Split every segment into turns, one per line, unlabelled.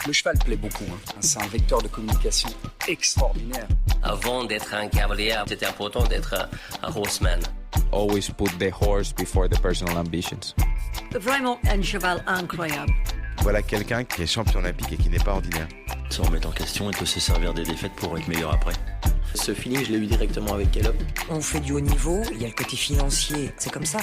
Le cheval plaît beaucoup, C'est un vecteur de communication extraordinaire.
Avant d'être un cavalier, c'était important d'être un horseman.
Always put the horse before the personal ambitions.
Vraiment un cheval incroyable.
Voilà quelqu'un qui est champion olympique et qui n'est pas ordinaire.
Se remettre en question et peut se servir des défaites pour être meilleur après.
Ce feeling, je l'ai eu directement avec Caleb.
On fait du haut niveau, il y a le côté financier, c'est comme ça.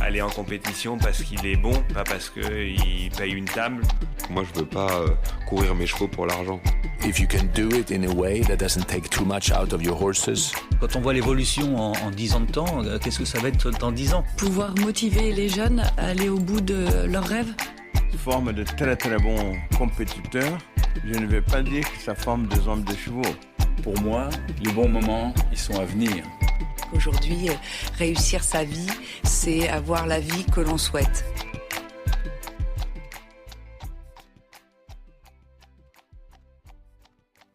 Aller en compétition parce qu'il est bon, pas parce qu'il paye une table.
Moi, je veux pas courir mes chevaux pour l'argent.
If you can do it in a way that doesn't take too much out of your horses.
Quand on voit l'évolution en 10 ans de temps, qu'est-ce que ça va être dans 10 ans?
Pouvoir motiver les jeunes à aller au bout de leurs rêves.
Forme de très très bons compétiteurs. Je ne vais pas dire que ça forme des hommes de chevaux.
Pour moi, les bons moments, ils sont à venir.
Aujourd'hui, réussir sa vie, c'est avoir la vie que l'on souhaite.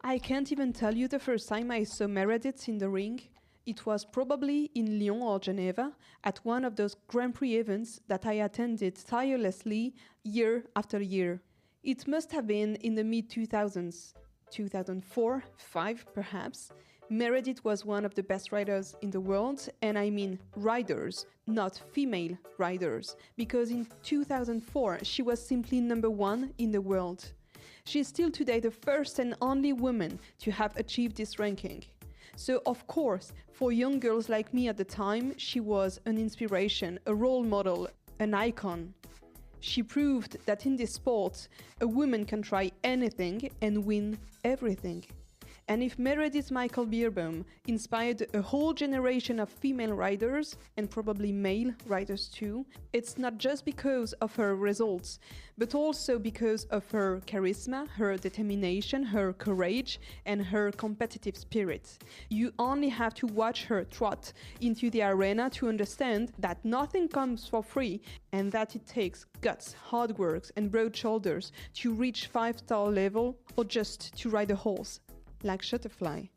I can't even tell you the first time I saw Meredith in the ring. It was probably in Lyon or Geneva at one of those Grand Prix events that I attended tirelessly year after year. It must have been in the mid-2000s, 2004, 5 perhaps. Meredith was one of the best riders in the world, and I mean riders, not female riders, because in 2004 she was simply number 1 in the world. She is still today the first and only woman to have achieved this ranking. So of course, for young girls like me at the time, she was an inspiration, a role model, an icon. She proved that in this sport, a woman can try anything and win everything. And if Meredith Michaels Beerbaum inspired a whole generation of female riders, and probably male riders too, it's not just because of her results, but also because of her charisma, her determination, her courage, and her competitive spirit. You only have to watch her trot into the arena to understand that nothing comes for free, and that it takes guts, hard work, and broad shoulders to reach 5-star level, or just to ride a horse. Like Shutterfly.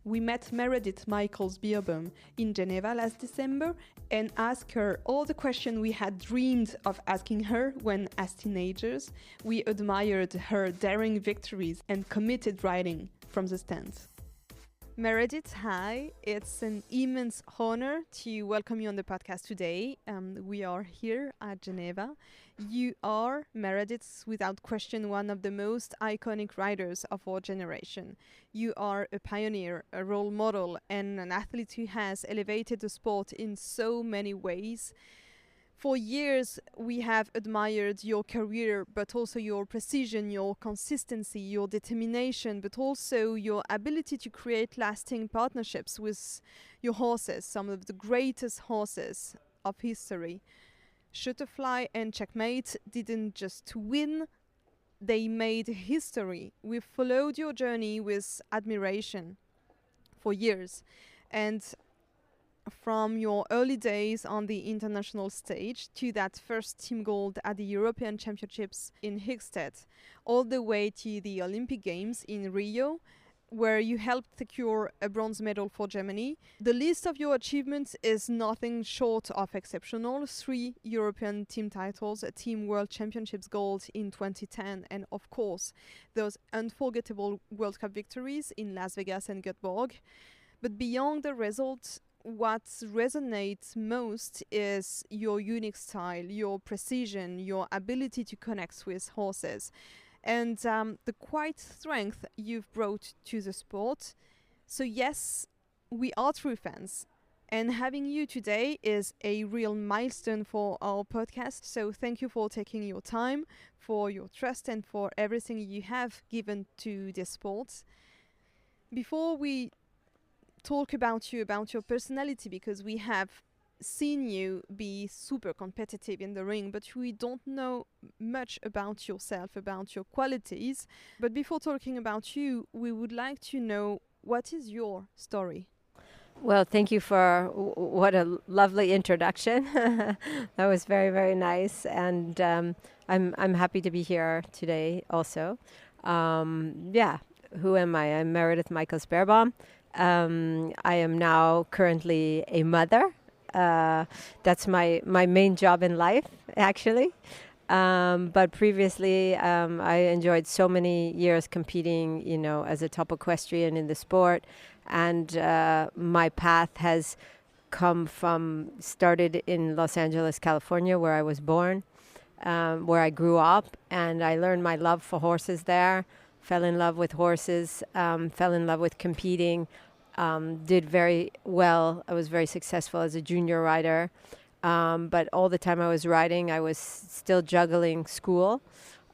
We met Meredith Michaels Beerbaum in Geneva last December and asked her all the questions we had dreamed of asking her when, as teenagers, we admired her daring victories and committed riding from the stands. Meredith, hi. It's an immense honor to welcome you on the podcast today. We are here at Geneva. You are, Meredith, without question, one of the most iconic riders of our generation. You are a pioneer, a role model, and an athlete who has elevated the sport in so many ways. For years, we have admired your career, but also your precision, your consistency, your determination, but also your ability to create lasting partnerships with your horses, some of the greatest horses of history. Shutterfly and Checkmate didn't just win, they made history. We've followed your journey with admiration for years. And from your early days on the international stage to that first team gold at the European Championships in Hickstead, all the way to the Olympic Games in Rio, where you helped secure a bronze medal for Germany. The list of your achievements is nothing short of exceptional. 3 European team titles, a Team World Championships gold in 2010, and of course, those unforgettable World Cup victories in Las Vegas and Göteborg. But beyond the results, what resonates most is your unique style, your precision, your ability to connect with horses, and the quiet strength you've brought to the sport. So yes, we are true fans, and having you today is a real milestone for our podcast. So thank you for taking your time, for your trust, and for everything you have given to this sport. Before we talk about you, about your personality, because we have seen you be super competitive in the ring, but we don't know much about yourself, about your qualities. But before talking about you, we would like to know, what is your story?
Well, thank you for what a lovely introduction. That was very, very nice, and I'm happy to be here today also. Who am I? I'm Meredith Michaels Beerbaum. I am now currently a mother. That's my main job in life, actually. But previously, I enjoyed so many years competing, as a top equestrian in the sport. And my path has started in Los Angeles, California, where I was born, where I grew up. And I learned my love for horses there, fell in love with horses, fell in love with competing, did very well. I was very successful as a junior rider. But all the time I was riding, I was still juggling school.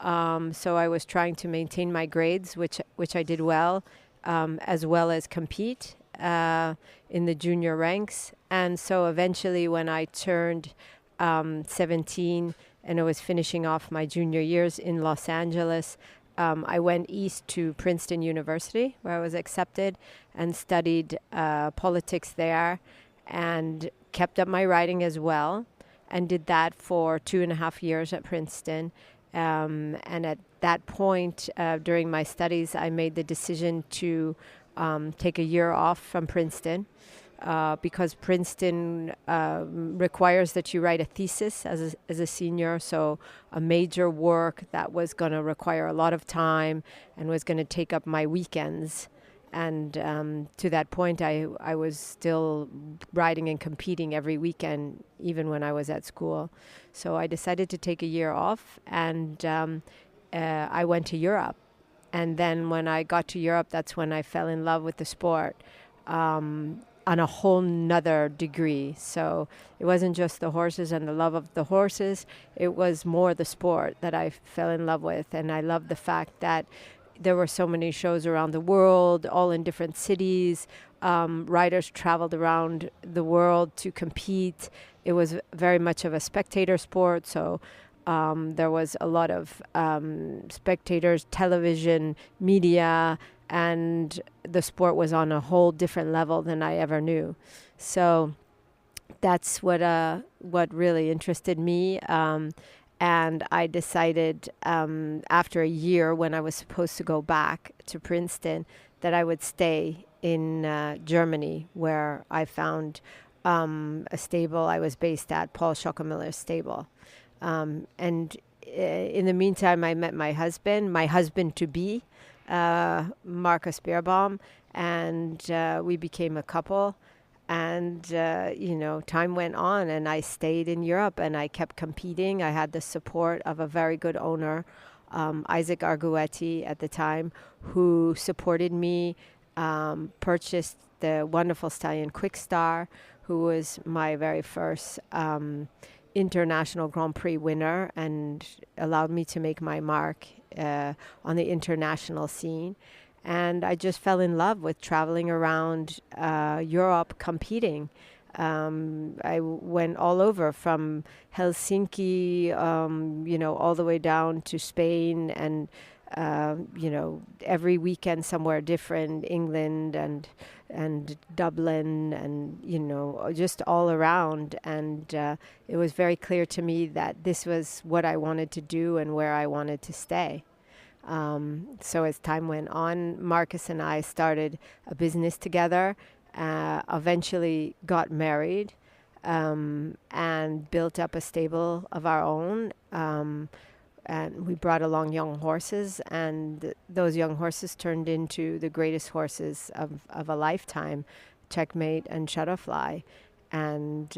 So I was trying to maintain my grades, which I did well as compete in the junior ranks. And so eventually when I turned 17 and I was finishing off my junior years in Los Angeles, I went east to Princeton University, where I was accepted, and studied politics there, and kept up my writing as well, and did that for 2.5 years at Princeton. And at that point, during my studies, I made the decision to take a year off from Princeton, because Princeton requires that you write a thesis as a senior, so a major work that was going to require a lot of time and was going to take up my weekends. And to that point, I was still riding and competing every weekend, even when I was at school. So I decided to take a year off, and I went to Europe. And then when I got to Europe, that's when I fell in love with the sport on a whole nother degree. So it wasn't just the horses and the love of the horses. It was more the sport that I fell in love with. And I loved the fact that there were so many shows around the world, all in different cities. Riders traveled around the world to compete. It was very much of a spectator sport, so there was a lot of spectators, television, media, and the sport was on a whole different level than I ever knew. So that's what really interested me. And I decided after a year, when I was supposed to go back to Princeton, that I would stay in Germany, where I found a stable. I was based at Paul Schockemüller's stable. And in the meantime, I met my husband-to-be, Marcus Beerbaum, and we became a couple. And, time went on, and I stayed in Europe, and I kept competing. I had the support of a very good owner, Isaac Arguetti at the time, who supported me, purchased the wonderful stallion Quick Star, who was my very first international Grand Prix winner, and allowed me to make my mark on the international scene. And I just fell in love with traveling around Europe competing. I went all over, from Helsinki, all the way down to Spain, and every weekend somewhere different, England and Dublin, and just all around. And it was very clear to me that this was what I wanted to do and where I wanted to stay. So as time went on, Marcus and I started a business together, eventually got married, and built up a stable of our own. And we brought along young horses, and those young horses turned into the greatest horses of a lifetime, Checkmate and Shutterfly. And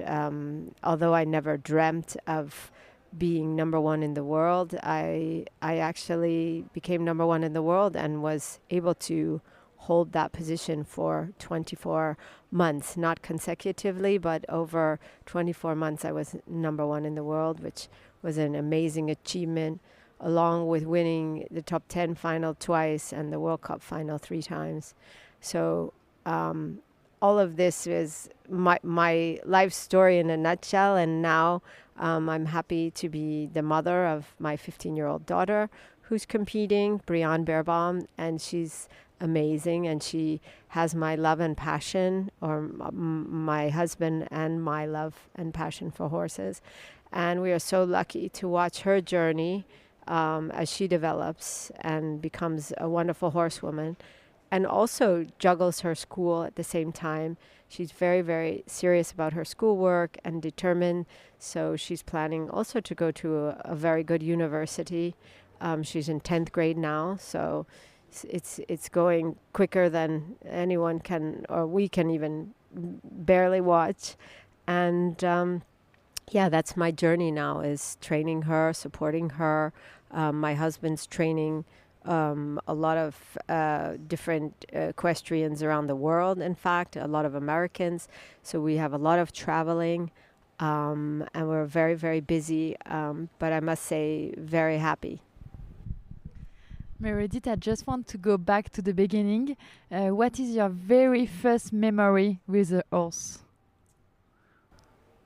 although I never dreamt of being number one in the world, I actually became number one in the world and was able to hold that position for 24 months, not consecutively, but over 24 months I was number one in the world, which was an amazing achievement, along with winning the top 10 final twice and the World Cup final 3 times. So all of this is my life story in a nutshell, and now I'm happy to be the mother of my 15-year-old daughter, who's competing, Brianne Beerbaum, and she's amazing, and she has my love and passion, or my husband and my love and passion for horses. And we are so lucky to watch her journey as she develops and becomes a wonderful horsewoman. and also juggles her school at the same time. She's very, very serious about her schoolwork and determined. So she's planning also to go to a very good university. She's in 10th grade now, so it's going quicker than anyone can, or we can even barely watch. And that's my journey now, is training her, supporting her. My husband's training a lot of different equestrians around the world, in fact, a lot of Americans. So we have a lot of traveling, and we're very, very busy, but I must say very happy.
Meredith, I just want to go back to the beginning. What is your very first memory with a horse?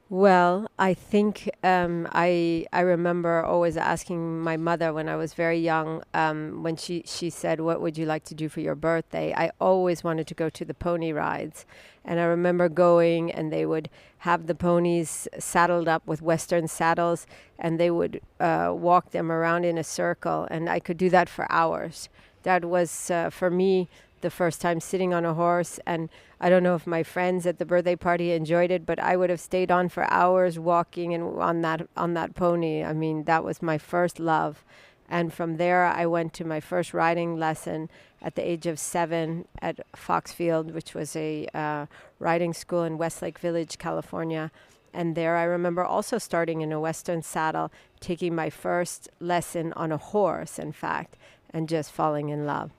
Well, I think I remember always asking my mother when I was very young, when she said, "What would you like to do for your birthday?" I always wanted to go to the pony rides. And I remember going, and they would have the ponies saddled up with Western saddles, and they would walk them around in a circle, and I could do that for hours. That was, for me, the first time sitting on a horse, and I don't know if my friends at the birthday party enjoyed it, but I would have stayed on for hours walking and on that pony. I mean, that was my first love. And from there, I went to my first riding lesson at the age of 7 at Foxfield, which was a riding school in Westlake Village, California. And there I remember also starting in a Western saddle, taking my first lesson on a horse, in fact, and just falling in love.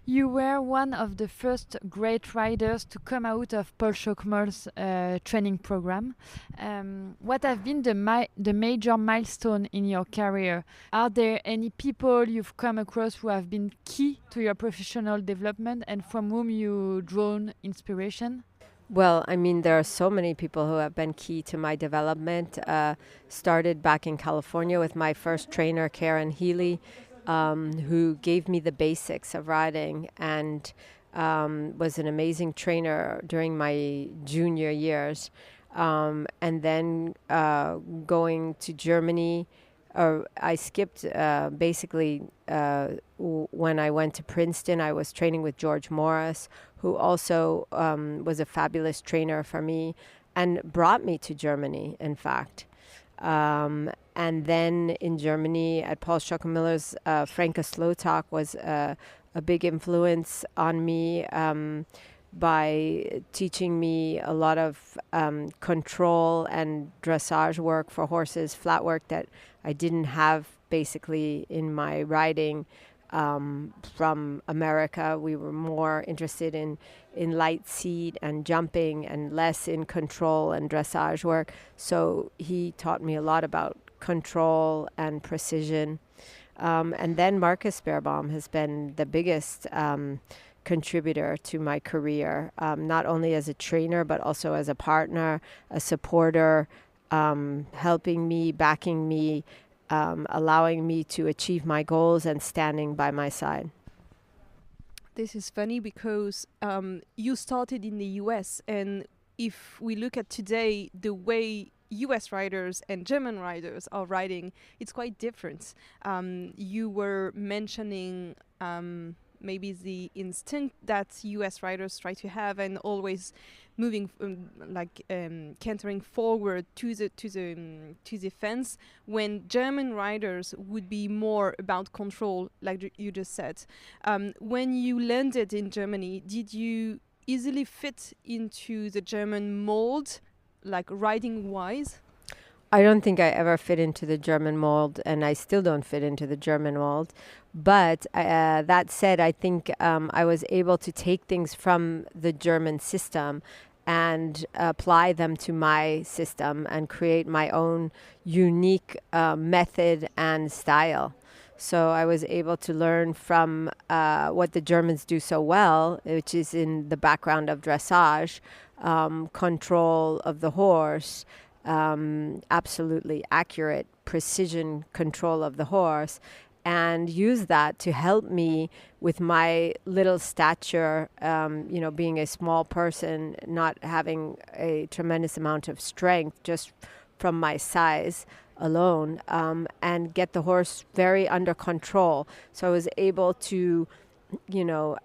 You were one of the first great riders to come out of Paul Schockmer's training program. What have been the major milestone in your career? Are there any people you've come across who have been key to your professional development and from whom you drawn inspiration?
Well, I mean, there are so many people who have been key to my development. Started back in California with my first trainer, Karen Healy, who gave me the basics of riding and was an amazing trainer during my junior years. And then going to Germany, I skipped basically when I went to Princeton. I was training with George Morris, who also was a fabulous trainer for me and brought me to Germany, in fact. And then in Germany at Paul Schockmiller's, Franka Slotak was a big influence on me by teaching me a lot of control and dressage work for horses, flat work that I didn't have basically in my riding from America. We were more interested in light seat and jumping and less in control and dressage work. So he taught me a lot about control and precision. And then Marcus Beerbaum has been the biggest contributor to my career, not only as a trainer, but also as a partner, a supporter, helping me, backing me, allowing me to achieve my goals and standing by my side.
This is funny because you started in the US, and if we look at today, the way US riders and German riders are riding, it's quite different. You were mentioning maybe the instinct that US riders try to have and always moving cantering forward to the fence, when German riders would be more about control, like you just said. When you landed in Germany, did you easily fit into the German mold, like riding wise?
I don't think I ever fit into the German mold, and I still don't fit into the German mold. But that said, I think I was able to take things from the German system and apply them to my system and create my own unique method and style. So I was able to learn from what the Germans do so well, which is in the background of dressage, control of the horse, absolutely accurate precision control of the horse, and use that to help me with my little stature, being a small person, not having a tremendous amount of strength just from my size alone, and get the horse very under control. So I was able to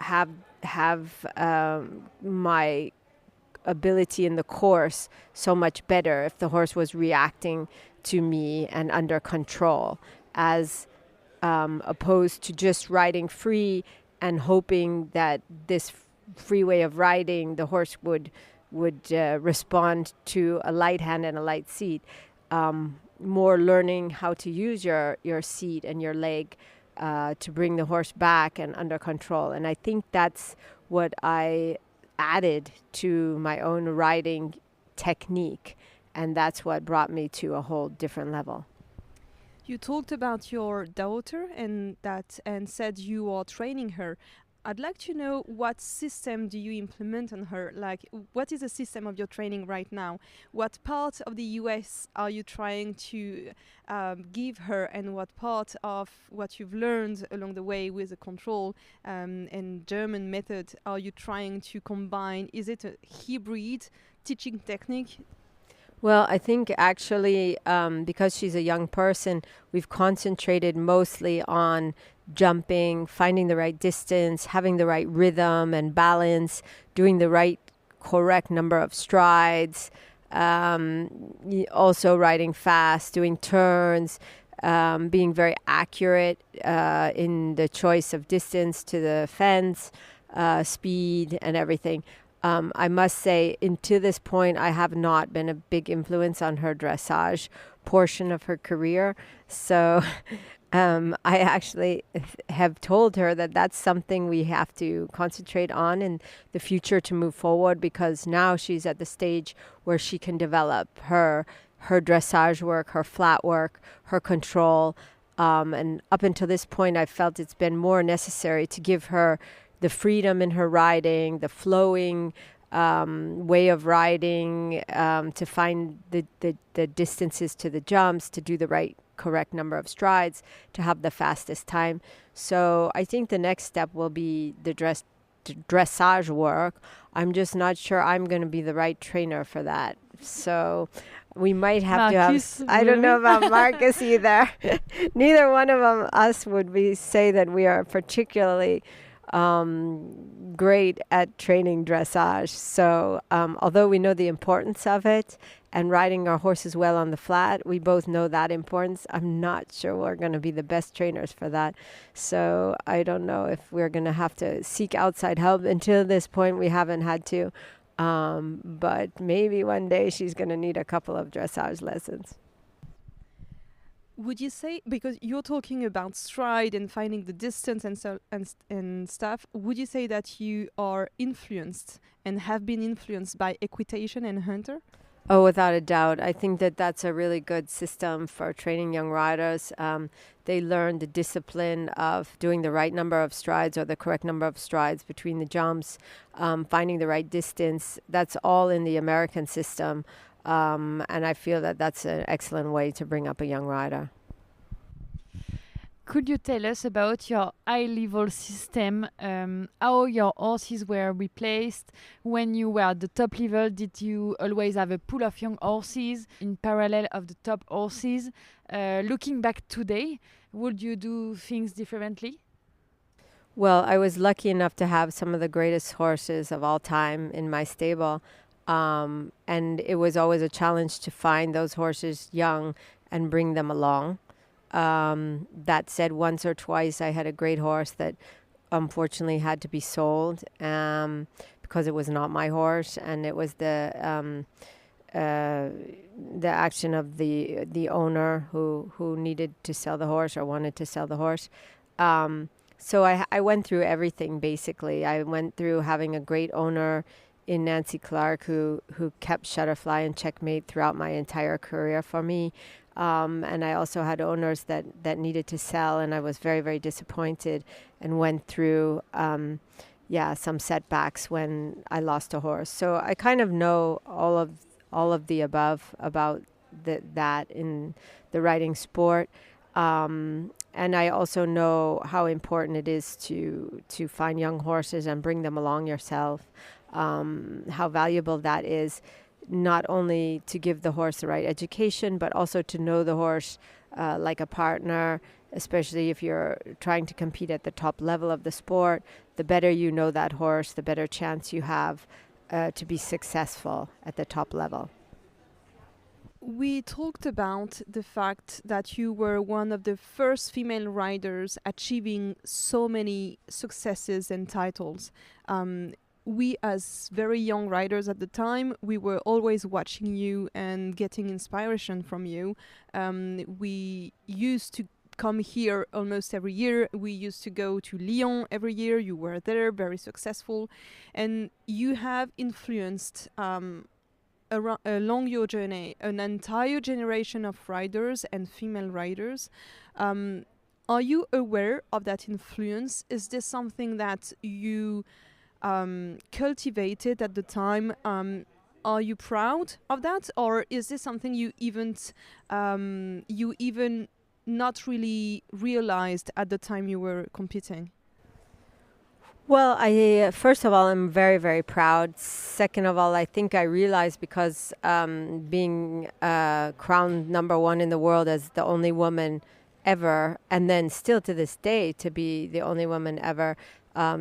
have my ability in the course so much better if the horse was reacting to me and under control, as opposed to just riding free and hoping that this free way of riding, the horse would respond to a light hand and a light seat. More learning how to use your seat and your leg to bring the horse back and under control. And I think that's what I added to my own riding technique. And that's what brought me to a whole different level.
You talked about your daughter and said you are training her. I'd like to know, what system do you implement on her? Like, what is the system of your training right now? What part of the US are you trying to give her, and what part of what you've learned along the way with the control and German method are you trying to combine? Is it a hybrid teaching technique?
Well, I think actually because she's a young person, we've concentrated mostly on jumping, finding the right distance, having the right rhythm and balance, doing the right correct number of strides, also riding fast, doing turns, being very accurate in the choice of distance to the fence, speed and everything. I must say, to this point, I have not been a big influence on her dressage portion of her career. So I actually have told her that that's something we have to concentrate on in the future to move forward, because now she's at the stage where she can develop her dressage work, her flat work, her control. And up until this point, I felt it's been more necessary to give her the freedom in her riding, the flowing way of riding, to find the distances to the jumps, to do the right correct number of strides, to have the fastest time. So I think the next step will be the dressage work. I'm just not sure I'm going to be the right trainer for that. So we might have
Marcus,
to have, I don't know about Marcus either. Neither one of us would say that we are particularly great at training dressage. So although we know the importance of it and riding our horses well on the flat, we both know that importance. I'm not sure we're going to be the best trainers for that. So I don't know if we're going to have to seek outside help. Until this point, we haven't had to. But maybe one day she's going to need a couple of dressage lessons.
Would you say, because you're talking about stride and finding the distance and stuff, would you say that you are influenced and have been influenced by equitation and hunter?
Oh, without a doubt. I think that that's a really good system for training young riders. They learn the discipline of doing the right number of strides or the correct number of strides between the jumps, finding the right distance. That's all in the American system. And I feel that that's an excellent way to bring up a young rider.
Could you tell us about your high-level system, how your horses were replaced? When you were at the top level, did you always have a pool of young horses in parallel of the top horses? Looking back today, would you do things differently?
Well, I was lucky enough to have some of the greatest horses of all time in my stable. And it was always a challenge to find those horses young and bring them along. That said, once or twice I had a great horse that unfortunately had to be sold because it was not my horse, and it was the action of the owner who needed to sell the horse or wanted to sell the horse. So I went through everything basically. I went through having a great owner in Nancy Clark who kept Shutterfly and Checkmate throughout my entire career for me. And I also had owners that needed to sell, and I was very, very disappointed and went through, some setbacks when I lost a horse. So I kind of know all of the above about that in the riding sport. And I also know how important it is to find young horses and bring them along yourself, how valuable that is. Not only to give the horse the right education, but also to know the horse like a partner especially if you're trying to compete at the top level of the sport. The better you know that horse, the better chance you have to be successful at the top level.
We talked about the fact that you were one of the first female riders achieving so many successes and titles. We, as very young riders at the time, we were always watching you and getting inspiration from you. We used to come here almost every year. We used to go to Lyon every year. You were there, very successful. And you have influenced along your journey an entire generation of riders and female riders. Are you aware of that influence? Is this something that you cultivated at the time? Are you proud of that, or is this something you even not really realized at the time you were competing?
Well, first of all, I'm very, very proud. Second of all, I think I realized because being crowned number one in the world as the only woman ever, and then still to this day to be the only woman ever,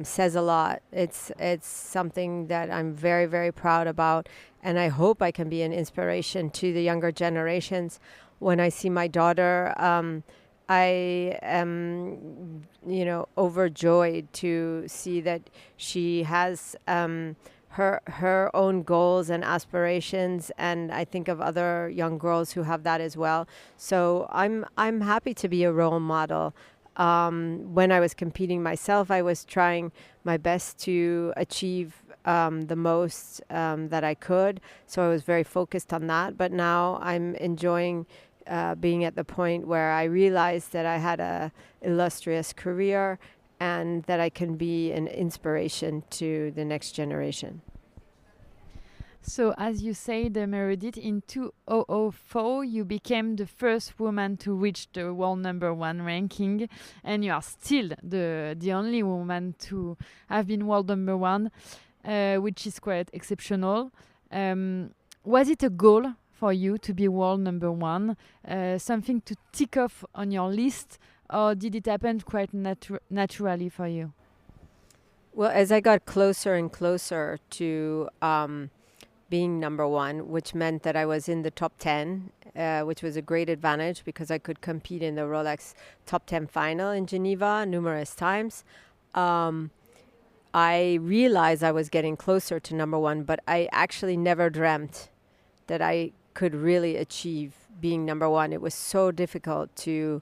says a lot. It's something that I'm very, very proud about, and I hope I can be an inspiration to the younger generations. When I see my daughter, I am, overjoyed to see that she has her own goals and aspirations, and I think of other young girls who have that as well. So I'm happy to be a role model. When I was competing myself, I was trying my best to achieve the most that I could. So I was very focused on that. But now I'm enjoying being at the point where I realized that I had a illustrious career and that I can be an inspiration to the next generation.
So, as you said, Meredith, in 2004, you became the first woman to reach the world number one ranking, and you are still the only woman to have been world number one, which is quite exceptional. Was it a goal for you to be world number one, something to tick off on your list, or did it happen quite naturally for you?
Well, as I got closer and closer to being number one, which meant that I was in the top 10, which was a great advantage because I could compete in the Rolex top 10 final in Geneva numerous times. I realized I was getting closer to number one, but I actually never dreamt that I could really achieve being number one. It was so difficult to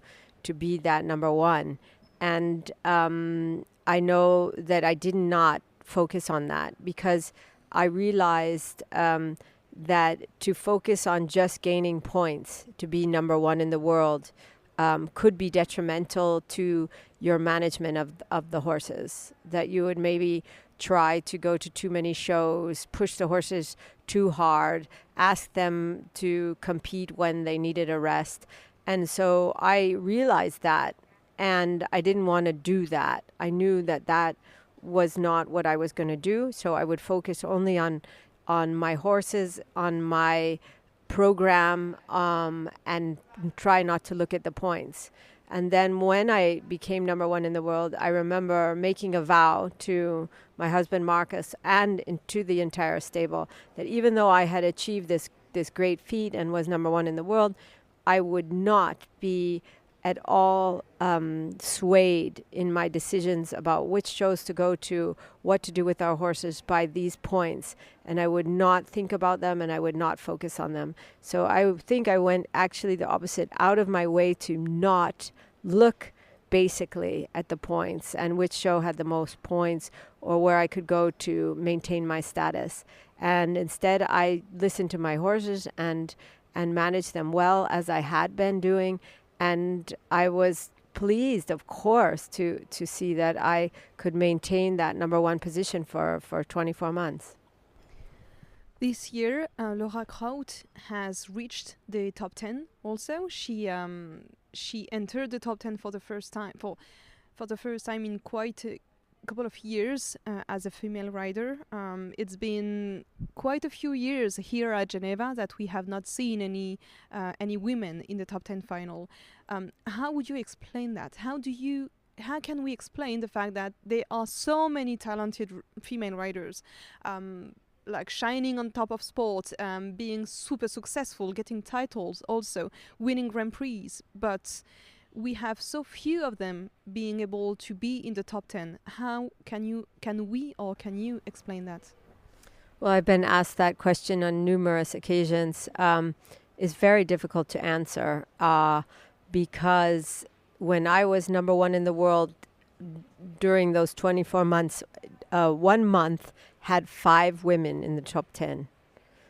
be that number one. And I know that I did not focus on that because I realized that to focus on just gaining points to be number one in the world could be detrimental to your management of the horses, that you would maybe try to go to too many shows, push the horses too hard, ask them to compete when they needed a rest. And so I realized that, and I didn't want to do that. I knew that that was not what I was going to do, so I would focus only on my horses, on my program, and try not to look at the points. And then when I became number one in the world, I remember making a vow to my husband Marcus and to the entire stable that even though I had achieved this great feat and was number one in the world, I would not be at all swayed in my decisions about which shows to go to, what to do with our horses by these points. And I would not think about them and I would not focus on them. So I think I went actually the opposite, out of my way to not look basically at the points and which show had the most points or where I could go to maintain my status. And instead I listened to my horses and managed them well as I had been doing. And I was pleased, of course, to see that I could maintain that number one position for 24 months.
This year, Laura Kraut has reached the top 10 also. She entered the top 10 for the first time in quite couple of years as a female rider. It's been quite a few years here at Geneva that we have not seen any women in the top 10 final. How would you explain that? How can we explain the fact that there are so many talented female riders, like shining on top of sports, being super successful, getting titles, also winning Grand Prix, but we have so few of them being able to be in the top 10. How can you explain that?
Well, I've been asked that question on numerous occasions. It's very difficult to answer because when I was number one in the world during those 24 months, 1 month had 5 women in the top 10.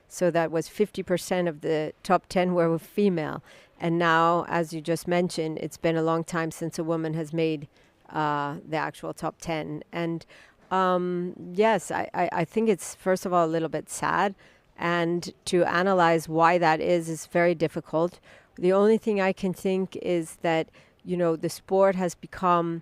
So that was 50% of the top 10 were female. And now, as you just mentioned, it's been a long time since a woman has made the actual top 10. And yes, I think it's, first of all, a little bit sad. And to analyze why that is very difficult. The only thing I can think is that, you know, the sport has become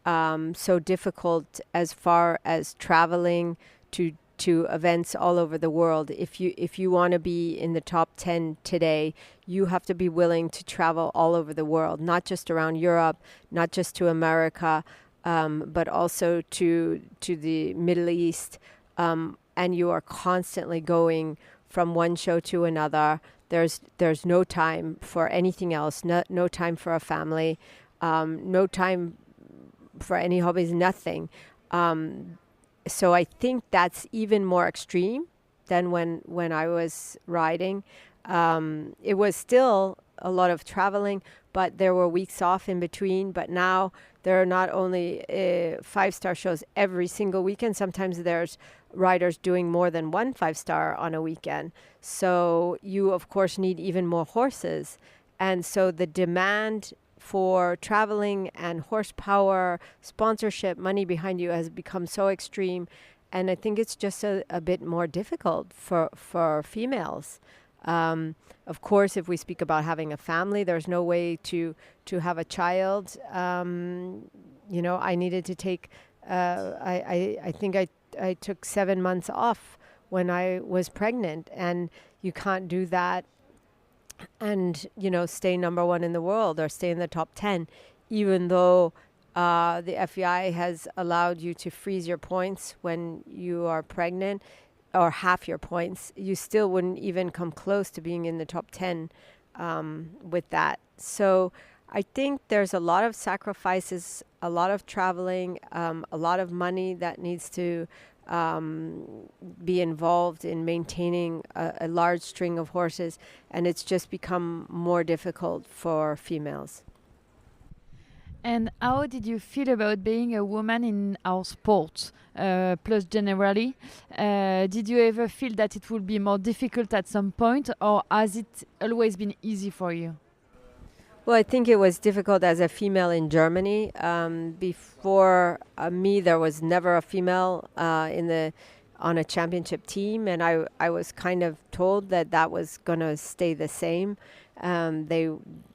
so difficult as far as traveling to events all over the world. If you want to be in the top 10 today, you have to be willing to travel all over the world, not just around Europe, not just to America, but also to the Middle East. And you are constantly going from one show to another. There's no time for anything else, no time for a family, no time for any hobbies, nothing. So I think that's even more extreme than when I was riding. It was still a lot of traveling, but there were weeks off in between. But now there are not only 5-star shows every single weekend. Sometimes there's riders doing more than 1 5-star on a weekend. So you, of course, need even more horses. And so the demand for traveling and horsepower, sponsorship, money behind you has become so extreme. And I think it's just a bit more difficult for females. Of course, if we speak about having a family, there's no way to have a child. You know, I needed to take, I think I took 7 months off when I was pregnant, and you can't do that and, you know, stay number one in the world or stay in the top 10, even though the FEI has allowed you to freeze your points when you are pregnant, or half your points. You still wouldn't even come close to being in the top 10 with that. So I think there's a lot of sacrifices, a lot of traveling, a lot of money that needs to be involved in maintaining a large string of horses, and it's just become more difficult for females.
And how did you feel about being a woman in our sport, plus generally? Did you ever feel that it would be more difficult at some point, or has it always been easy for you?
Well, I think it was difficult as a female in Germany. Before me, there was never a female on a championship team, and I was kind of told that was going to stay the same. They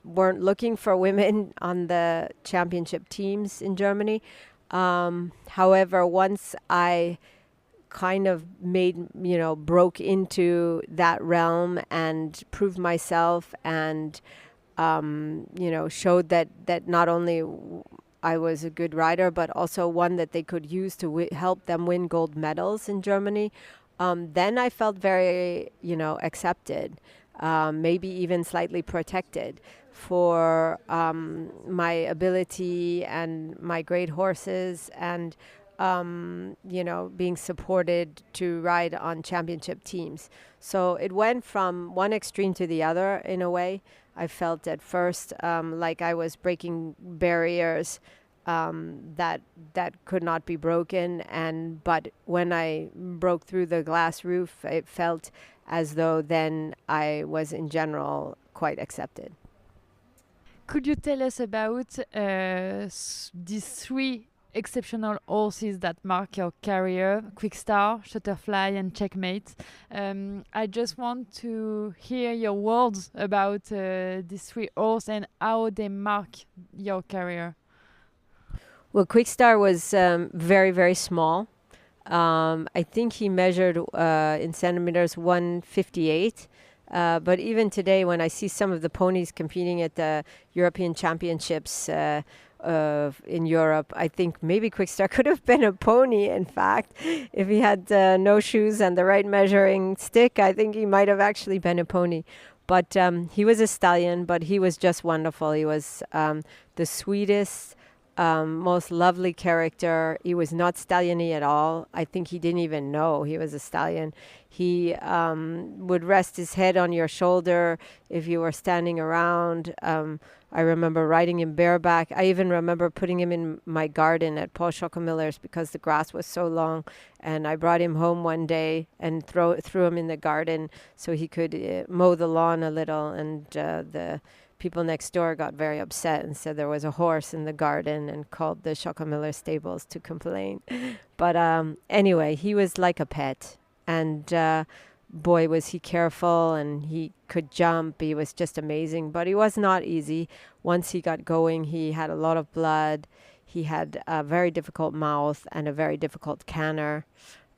weren't looking for women on the championship teams in Germany. However, once I kind of broke into that realm and proved myself and showed that not only I was a good rider, but also one that they could use to help them win gold medals in Germany. Then I felt very, accepted, maybe even slightly protected for my ability and my great horses and, being supported to ride on championship teams. So it went from one extreme to the other in a way. I felt at first like I was breaking barriers that could not be broken, but when I broke through the glass roof, it felt as though then I was in general quite accepted.
Could you tell us about these 3 exceptional horses that mark your career: Quickstar, Shutterfly, and Checkmate? I just want to hear your words about these 3 horses and how they mark your career.
Well, Quickstar was very, very small. I think he measured in centimeters 158. But even today, when I see some of the ponies competing at the European Championships in Europe, I think maybe Quickstar could have been a pony, in fact. If he had no shoes and the right measuring stick, I think he might have actually been a pony. But he was a stallion, but he was just wonderful. He was the sweetest, most lovely character. He was not stallion-y at all. I think he didn't even know he was a stallion. He would rest his head on your shoulder if you were standing around. I remember riding him bareback. I even remember putting him in my garden at Paul Schockelmiller's because the grass was so long. And I brought him home one day and threw him in the garden so he could mow the lawn a little. And the people next door got very upset and said there was a horse in the garden and called the Schockelmiller stables to complain. But anyway, he was like a pet. And boy, was he careful, and he could jump. He was just amazing, but he was not easy. Once he got going, he had a lot of blood. He had a very difficult mouth and a very difficult canter.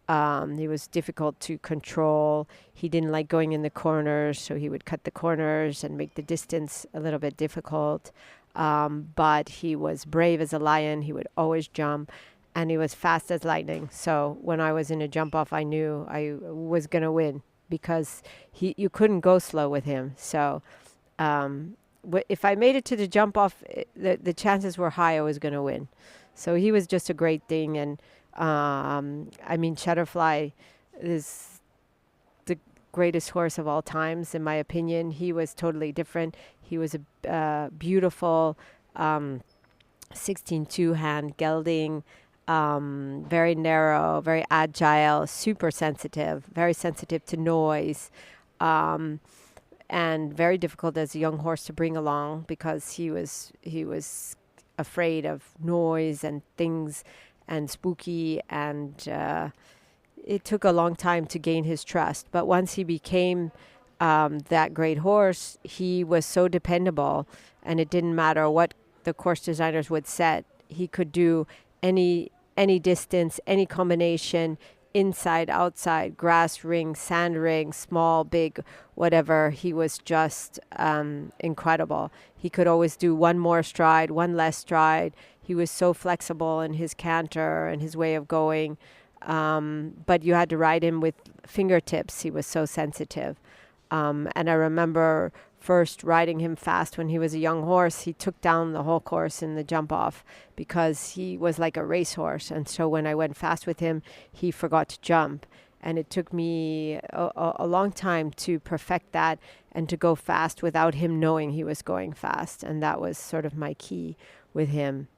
He was difficult to control. He didn't like going in the corners, so he would cut the corners and make the distance a little bit difficult. But he was brave as a lion. He would always jump. And he was fast as lightning. So when I was in a jump off, I knew I was going to win because you couldn't go slow with him. So if I made it to the jump off, the chances were high I was going to win. So he was just a great thing. And I mean, Shutterfly is the greatest horse of all times, in my opinion. He was totally different. He was a beautiful 16-2 hand gelding. Very narrow, very agile, super sensitive, very sensitive to noise, and very difficult as a young horse to bring along because he was afraid of noise and things and spooky, and it took a long time to gain his trust. But once he became that great horse, he was so dependable, and it didn't matter what the course designers would set. He could do any distance, any combination, inside, outside, grass ring, sand ring, small, big, whatever. He was just incredible. He could always do one more stride, one less stride. He was so flexible in his canter and his way of going. But you had to ride him with fingertips. He was so sensitive. And I remember first riding him fast when he was a young horse. He took down the whole course in the jump off because he was like a racehorse. And so when I went fast with him, he forgot to jump. And it took me a long time to perfect that and to go fast without him knowing he was going fast. And that was sort of my key with him.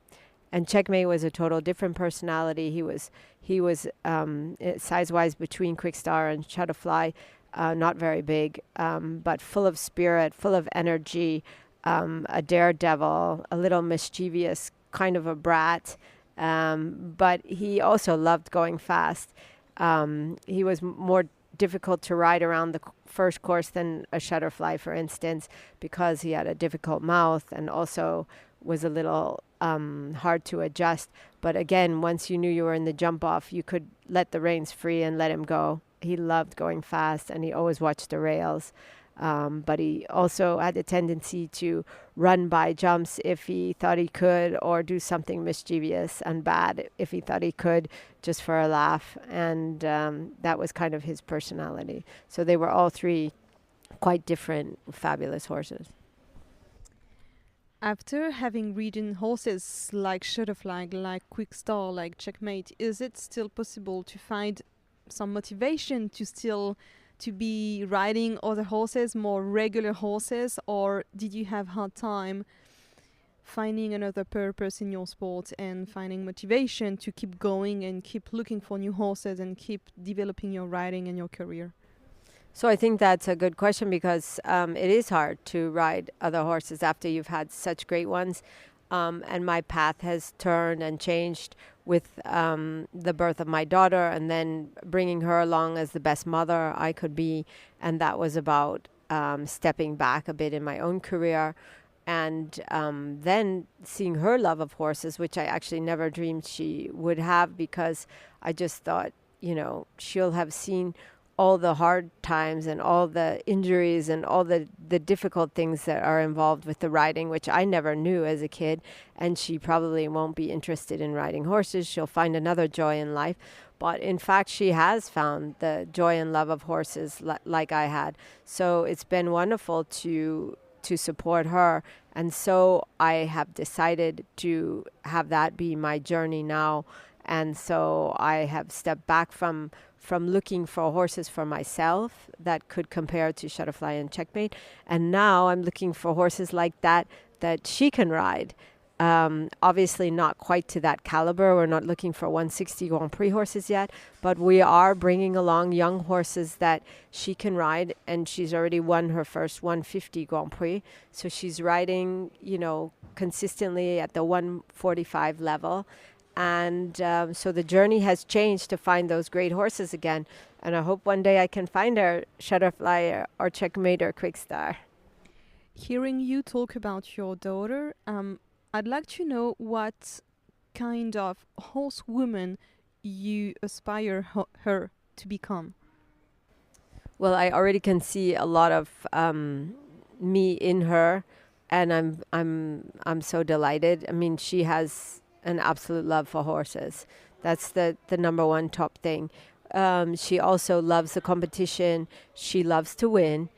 And Checkmate was a total different personality. He was size-wise between Quickstar and Shutterfly. Not very big, but full of spirit, full of energy, a daredevil, a little mischievous, kind of a brat. But he also loved going fast. He was more difficult to ride around the first course than a Shutterfly, for instance, because he had a difficult mouth and also was a little hard to adjust. But again, once you knew you were in the jump off, you could let the reins free and let him go. He loved going fast, and he always watched the rails. But he also had a tendency to run by jumps if he thought he could, or do something mischievous and bad if he thought he could, just for a laugh. And that was kind of his personality. So they were all three quite different, fabulous horses.
After having ridden horses like Shutterfly, like Quickstar, like Checkmate, is it still possible to find some motivation to be riding other horses, more regular horses, or did you have hard time finding another purpose in your sport and finding motivation to keep going and keep looking for new horses and keep developing your riding and your career?
So I think that's a good question because it is hard to ride other horses after you've had such great ones. And my path has turned and changed with the birth of my daughter and then bringing her along as the best mother I could be. And that was about stepping back a bit in my own career And then seeing her love of horses, which I actually never dreamed she would have, because I just thought, she'll have seen all the hard times and all the injuries and all the difficult things that are involved with the riding, which I never knew as a kid. And she probably won't be interested in riding horses. She'll find another joy in life. But in fact, she has found the joy and love of horses like I had. So it's been wonderful to support her. And so I have decided to have that be my journey now. And so I have stepped back from looking for horses for myself that could compare to Shutterfly and Checkmate. And now I'm looking for horses like that she can ride. Obviously not quite to that caliber. We're not looking for 160 Grand Prix horses yet, but we are bringing along young horses that she can ride, and she's already won her first 150 Grand Prix. So she's riding, consistently at the 145 level. And so the journey has changed to find those great horses again. And I hope one day I can find her Shutterfly or Checkmate or Quickstar.
Hearing you talk about your daughter, I'd like to know what kind of horsewoman you aspire her to become.
Well, I already can see a lot of me in her, and I'm so delighted. I mean, she has an absolute love for horses. That's the number one top thing. She also loves the competition. She loves to win.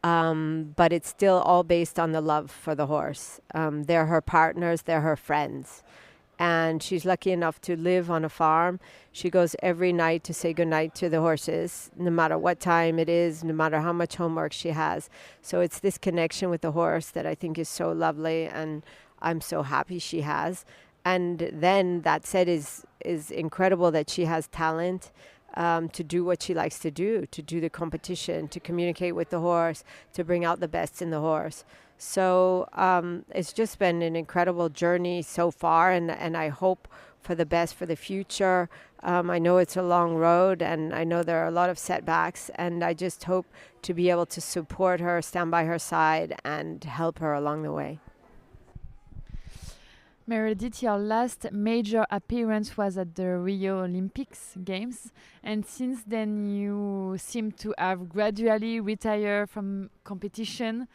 But it's still all based on the love for the horse. They're her partners, they're her friends. And she's lucky enough to live on a farm. She goes every night to say goodnight to the horses, no matter what time it is, no matter how much homework she has. So it's this connection with the horse that I think is so lovely, and I'm so happy she has. And then that said, is incredible that she has talent. To do what she likes to do the competition, to communicate with the horse, to bring out the best in the horse. So it's just been an incredible journey so far, and I hope for the best for the future. I know it's a long road, and I know there are a lot of setbacks, and I just hope to be able to support her, stand by her side, and help her along the way.
Meredith, your last major appearance was at the Rio Olympics Games, and since then you seem to have gradually retired from competition.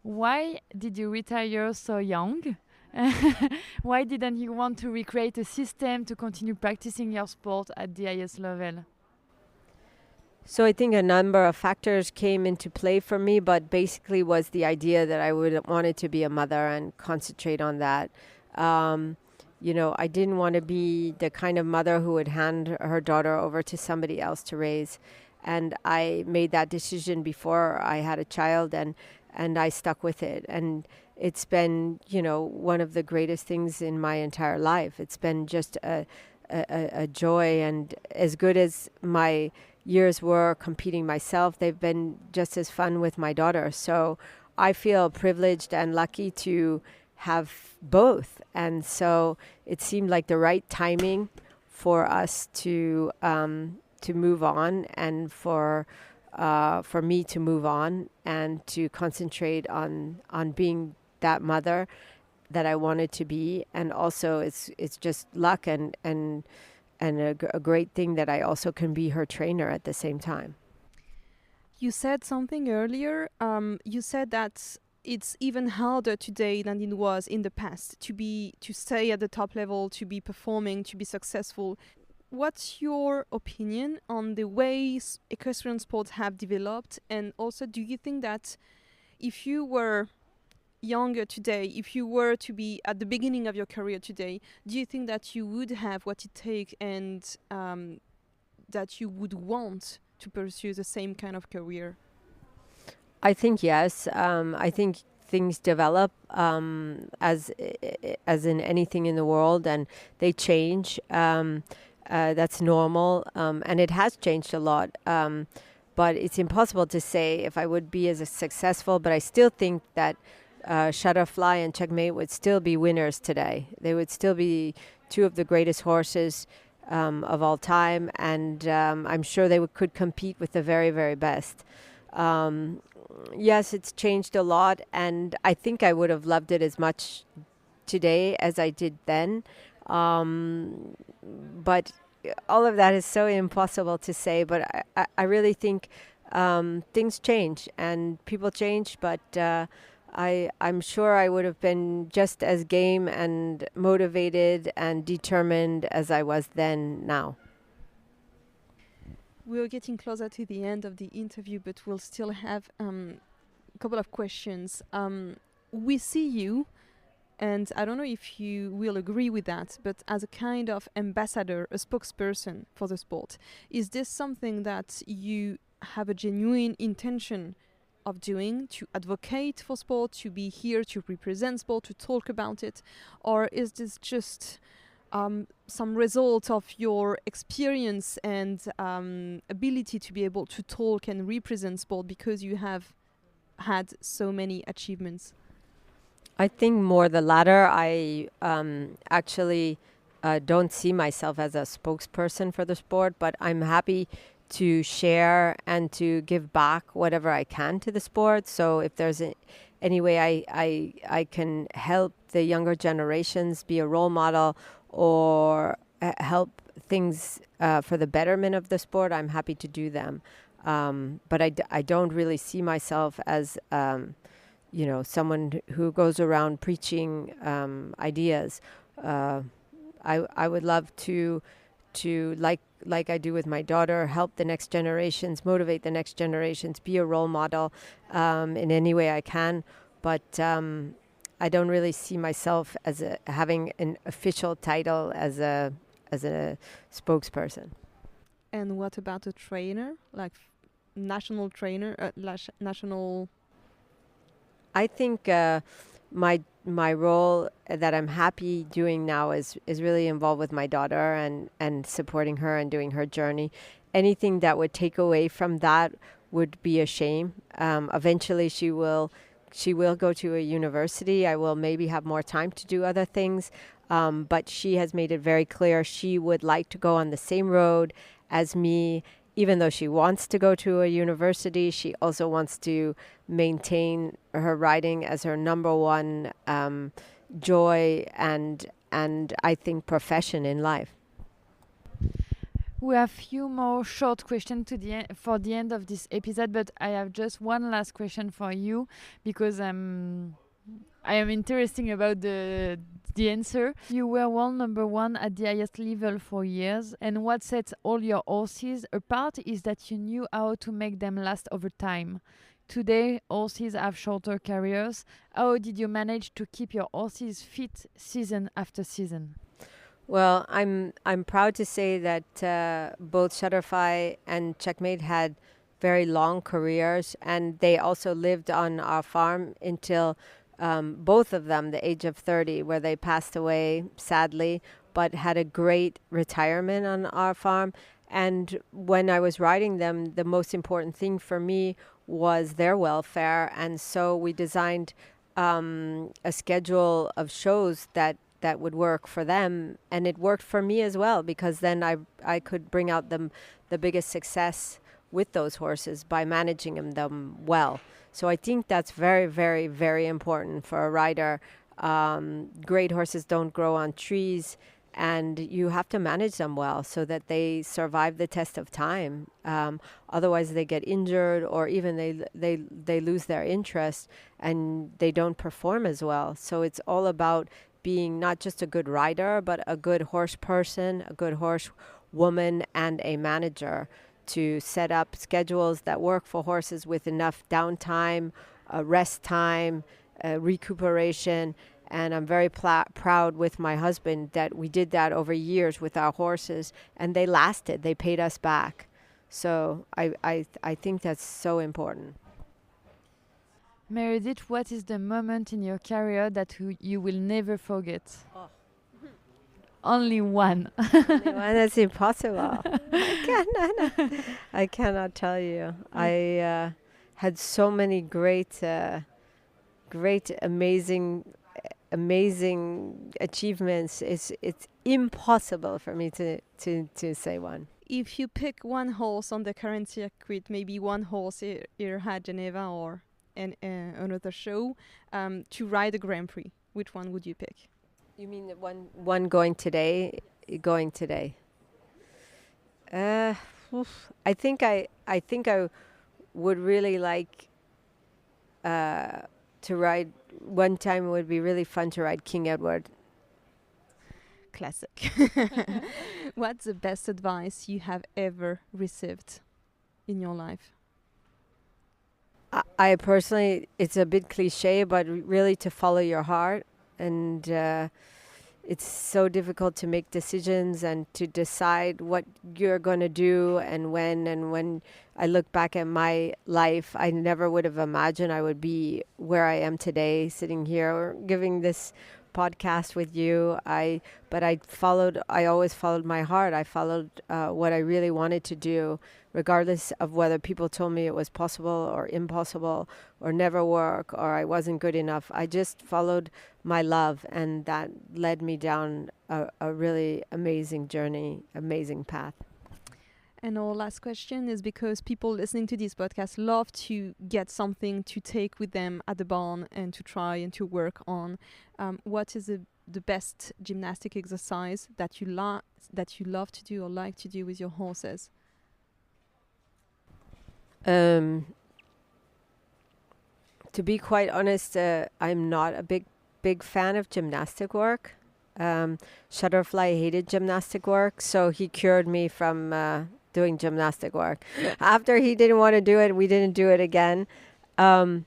Why did you retire so young? Why didn't you want to recreate a system to continue practicing your sport at the highest level?
So I think a number of factors came into play for me, but basically was the idea that I wanted to be a mother and concentrate on that. I didn't want to be the kind of mother who would hand her daughter over to somebody else to raise. And I made that decision before I had a child, and I stuck with it. And it's been, one of the greatest things in my entire life. It's been just a joy, and as good as my years were competing myself, they've been just as fun with my daughter. So I feel privileged and lucky to have both. And so it seemed like the right timing for us to move on, and for me to move on and to concentrate on being that mother that I wanted to be. And also it's just luck and a great thing that I also can be her trainer at the same time.
You said something earlier. You said that it's even harder today than it was in the past to stay at the top level, to be performing, to be successful. What's your opinion on the ways equestrian sports have developed? And also, do you think that if you were younger today, if you were to be at the beginning of your career today, do you think that you would have what it takes, and that you would want to pursue the same kind of career?
I think yes. I think things develop as in anything in the world, and they change. That's normal, and it has changed a lot. But it's impossible to say if I would be as successful, but I still think that Shutterfly and Checkmate would still be winners today. They would still be two of the greatest horses of all time, and I'm sure they could compete with the very, very best. yes, it's changed a lot, and I think I would have loved it as much today as I did then. But all of that is so impossible to say. But I really think things change and people change. But I'm sure I would have been just as game and motivated and determined as I was then now.
We're getting closer to the end of the interview, but we'll still have a couple of questions. We see you, and I don't know if you will agree with that, but as a kind of ambassador, a spokesperson for the sport. Is this something that you have a genuine intention of doing, to advocate for sport, to be here to represent sport, to talk about it? Or is this just some result of your experience and ability to be able to talk and represent sport because you have had so many achievements?
I think more the latter. I actually don't see myself as a spokesperson for the sport, but I'm happy to share and to give back whatever I can to the sport. So if there's any way I can help the younger generations, be a role model, or help things for the betterment of the sport, I'm happy to do them. But I don't really see myself as someone who goes around preaching ideas. I would love to like I do with my daughter, help the next generations, motivate the next generations, be a role model in any way I can. But I don't really see myself as having an official title as a spokesperson.
And what about a trainer, like national trainer, national?
I think my role that I'm happy doing now is really involved with my daughter and supporting her and doing her journey. Anything that would take away from that would be a shame. Eventually she will go to a university. I will maybe have more time to do other things. But she has made it very clear she would like to go on the same road as me. Even though she wants to go to a university, she also wants to maintain her riding as her number one joy and I think profession in life.
We have few more short questions for the end of this episode, but I have just one last question for you because I am interested about the answer. You were world number one at the highest level for years, and what sets all your horses apart is that you knew how to make them last over time. Today, horses have shorter careers. How did you manage to keep your horses fit season after season?
Well, I'm proud to say that both Shutterfly and Checkmate had very long careers, and they also lived on our farm until both of them the age of 30, where they passed away sadly, but had a great retirement on our farm. And when I was riding them, the most important thing for me was their welfare, and so we designed a schedule of shows that would work for them, and it worked for me as well, because then I could bring out the biggest success with those horses by managing them well. So I think that's very, very, very important for a rider. Great horses don't grow on trees, and you have to manage them well so that they survive the test of time. Otherwise they get injured, or even they lose their interest and they don't perform as well. So it's all about being not just a good rider, but a good horse person, a good horse woman, and a manager to set up schedules that work for horses with enough downtime, rest time, recuperation. And I'm very proud with my husband that we did that over years with our horses, and they lasted. They paid us back. So I think that's so important.
Meredith, what is the moment in your career that you will never forget?
Oh.
Only one.
Only one? That's impossible. I cannot tell you. I had so many great, amazing achievements. It's impossible for me to say one.
if you pick one horse on the current circuit, maybe one horse here at Geneva or another show, to ride a Grand Prix, which one would you pick?
You mean the one going today? I think I would really like to ride. One time it would be really fun to ride King Edward.
Classic. What's the best advice you have ever received in your life?
I personally, it's a bit cliche, but really to follow your heart. And it's so difficult to make decisions and to decide what you're going to do and when. And when I look back at my life, I never would have imagined I would be where I am today, sitting here or giving this podcast with you. I always followed my heart. I followed what I really wanted to do, regardless of whether people told me it was possible or impossible or never work or I wasn't good enough. I just followed my love, and that led me down a really amazing journey, amazing path.
And our last question is because people listening to this podcast love to get something to take with them at the barn and to try and to work on. What is the best gymnastic exercise that you love to do or like to do with your horses?
To be quite honest, I'm not a big fan of gymnastic work. Shutterfly hated gymnastic work, so he cured me from doing gymnastic work. After he didn't want to do it, we didn't do it again. I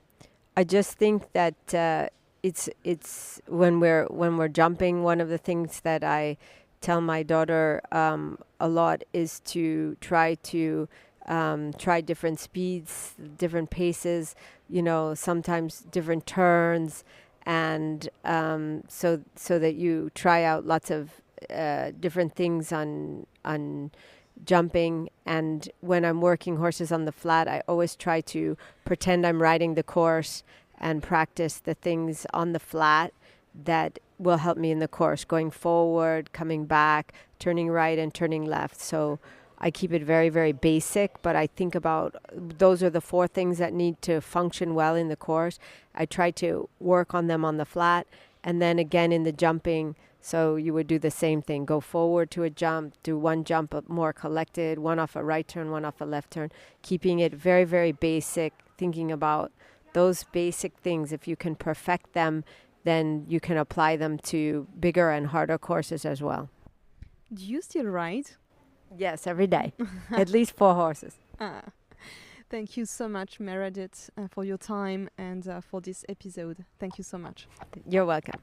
just think that it's when we're jumping, one of the things that I tell my daughter a lot is to try different speeds, different paces, sometimes different turns, and so that you try out lots of different things on jumping. And when I'm working horses on the flat, I always try to pretend I'm riding the course and practice the things on the flat that will help me in the course, going forward, coming back, turning right and turning left. So I keep it very, very basic, but I think about those are the 4 things that need to function well in the course. I try to work on them on the flat, and then again in the jumping. So you would do the same thing, go forward to a jump, do one jump more collected, one off a right turn, one off a left turn, keeping it very, very basic, thinking about those basic things. If you can perfect them, then you can apply them to bigger and harder courses as well.
Do you still ride?
Yes, every day. At least 4 horses.
Thank you so much, Meredith, for your time and for this episode. Thank you so much.
You're welcome.